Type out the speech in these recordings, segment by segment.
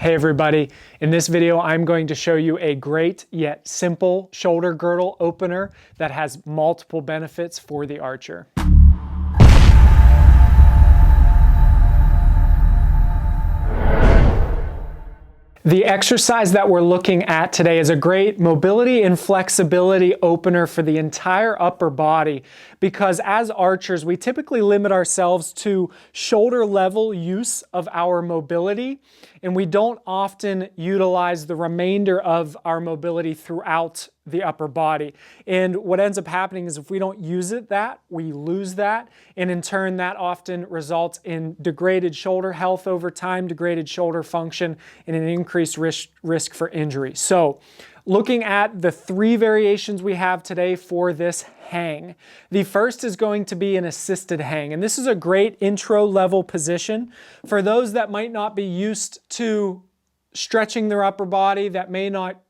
Hey everybody, in this video I'm going to show you a great yet simple shoulder girdle opener that has multiple benefits for the archer. The exercise that we're looking at today is a great mobility and flexibility opener for the entire upper body because as archers we typically limit ourselves to shoulder level use of our mobility and we don't often utilize the remainder of our mobility throughout the upper body. And what ends up happening is if we don't use we lose that, and in turn that often results in degraded shoulder health over time, degraded shoulder function, and an increased risk for injury. So looking at the three variations we have today for this hang. The first is going to be an assisted hang, and this is a great intro level position for those that might not be used to stretching their upper body, that may not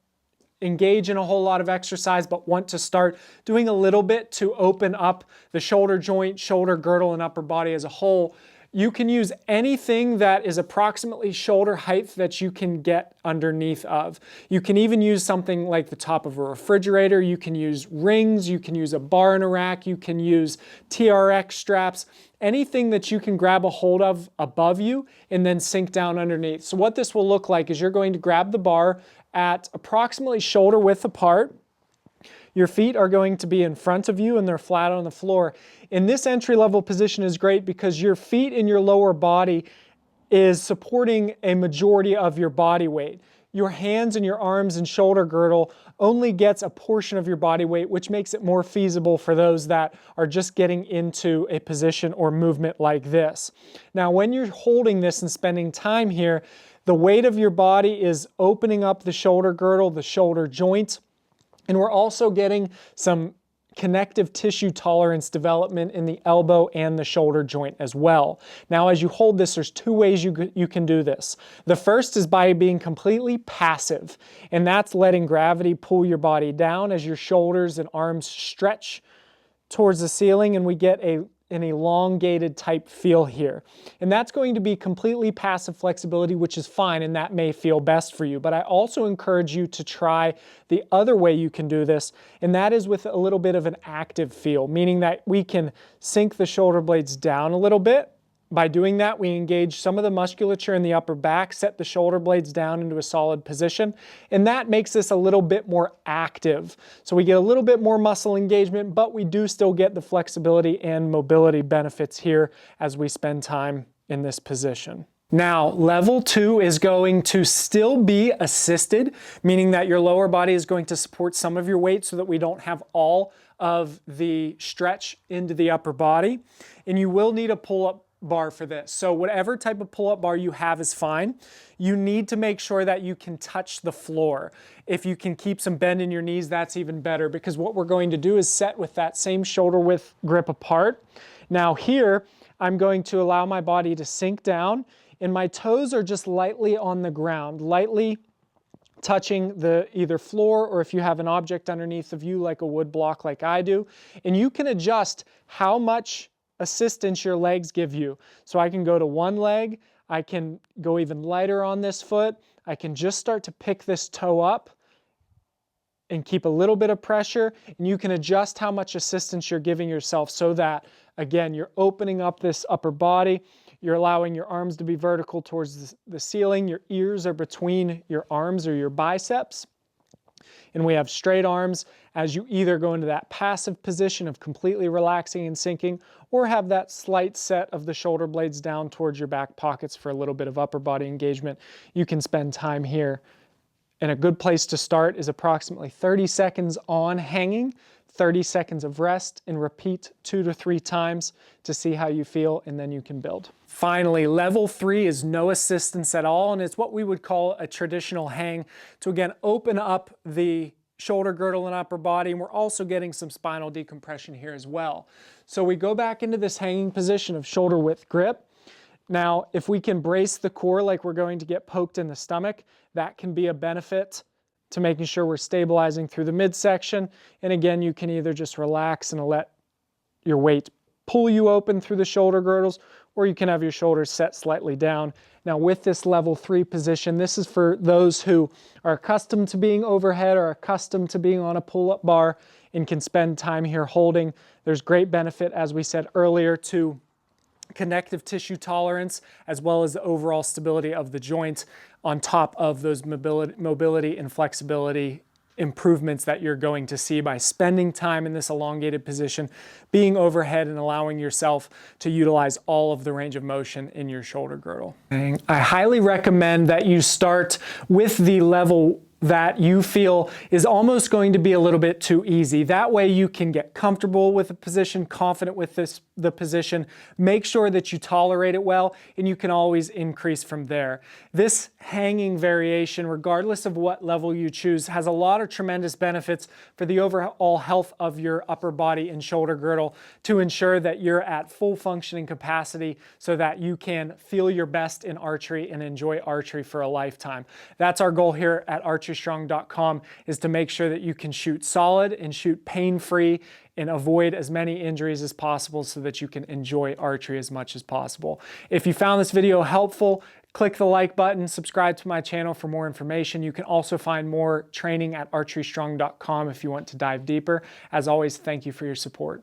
engage in a whole lot of exercise but want to start doing a little bit to open up the shoulder joint, shoulder girdle, and upper body as a whole. You can use anything that is approximately shoulder height that you can get underneath of. You can even use something like the top of a refrigerator. You can use rings, you can use a bar in a rack, you can use TRX straps, anything that you can grab a hold of above you and then sink down underneath. So what this will look like is you're going to grab the bar at approximately shoulder width apart. Your feet are going to be in front of you and they're flat on the floor. And this entry level position is great because your feet and your lower body is supporting a majority of your body weight. Your hands and your arms and shoulder girdle only gets a portion of your body weight, which makes it more feasible for those that are just getting into a position or movement like this. Now, when you're holding this and spending time here, the weight of your body is opening up the shoulder girdle, the shoulder joint, and we're also getting some connective tissue tolerance development in the elbow and the shoulder joint as well. Now, as you hold this, there's two ways you can do this. The first is by being completely passive, and that's letting gravity pull your body down as your shoulders and arms stretch towards the ceiling, and we get an elongated type feel here. And that's going to be completely passive flexibility, which is fine, and that may feel best for you. But I also encourage you to try the other way you can do this, and that is with a little bit of an active feel, meaning that we can sink the shoulder blades down a little bit. By doing that, we engage some of the musculature in the upper back, set the shoulder blades down into a solid position, and that makes this a little bit more active. So we get a little bit more muscle engagement, but we do still get the flexibility and mobility benefits here as we spend time in this position. Now, level 2 is going to still be assisted, meaning that your lower body is going to support some of your weight so that we don't have all of the stretch into the upper body, and you will need a pull-up bar for this. So whatever type of pull-up bar you have is fine. You need to make sure that you can touch the floor. If you can keep some bend in your knees, that's even better, because what we're going to do is set with that same shoulder width grip apart. Now here, I'm going to allow my body to sink down, and my toes are just lightly on the ground, lightly touching the either floor, or if you have an object underneath of you like a wood block like I do, and you can adjust how much assistance your legs give you. So I can go to one leg, I can go even lighter on this foot, I can just start to pick this toe up and keep a little bit of pressure, and you can adjust how much assistance you're giving yourself so that, again, you're opening up this upper body, you're allowing your arms to be vertical towards the ceiling, your ears are between your arms or your biceps, and we have straight arms as you either go into that passive position of completely relaxing and sinking, or have that slight set of the shoulder blades down towards your back pockets for a little bit of upper body engagement. You can spend time here. And a good place to start is approximately 30 seconds on hanging, 30 seconds of rest, and repeat 2 to 3 times to see how you feel, and then you can build. Finally, level 3 is no assistance at all, and it's what we would call a traditional hang to, again, open up the shoulder girdle and upper body, and we're also getting some spinal decompression here as well. So we go back into this hanging position of shoulder width grip. Now, if we can brace the core like we're going to get poked in the stomach, that can be a benefit to making sure we're stabilizing through the midsection. And again, you can either just relax and let your weight pull you open through the shoulder girdles, or you can have your shoulders set slightly down. Now with this level 3 position, this is for those who are accustomed to being overhead or accustomed to being on a pull-up bar and can spend time here holding. There's great benefit, as we said earlier, to connective tissue tolerance, as well as the overall stability of the joint on top of those mobility and flexibility improvements that you're going to see by spending time in this elongated position, being overhead, and allowing yourself to utilize all of the range of motion in your shoulder girdle. I highly recommend that you start with the level that you feel is almost going to be a little bit too easy. That way you can get comfortable with the position, confident with the position, make sure that you tolerate it well, and you can always increase from there. This hanging variation, regardless of what level you choose, has a lot of tremendous benefits for the overall health of your upper body and shoulder girdle to ensure that you're at full functioning capacity so that you can feel your best in archery and enjoy archery for a lifetime. That's our goal here at archerystrong.com, is to make sure that you can shoot solid and shoot pain-free and avoid as many injuries as possible so that you can enjoy archery as much as possible. If you found this video helpful, click the like button, subscribe to my channel for more information. You can also find more training at archerystrong.com if you want to dive deeper. As always, thank you for your support.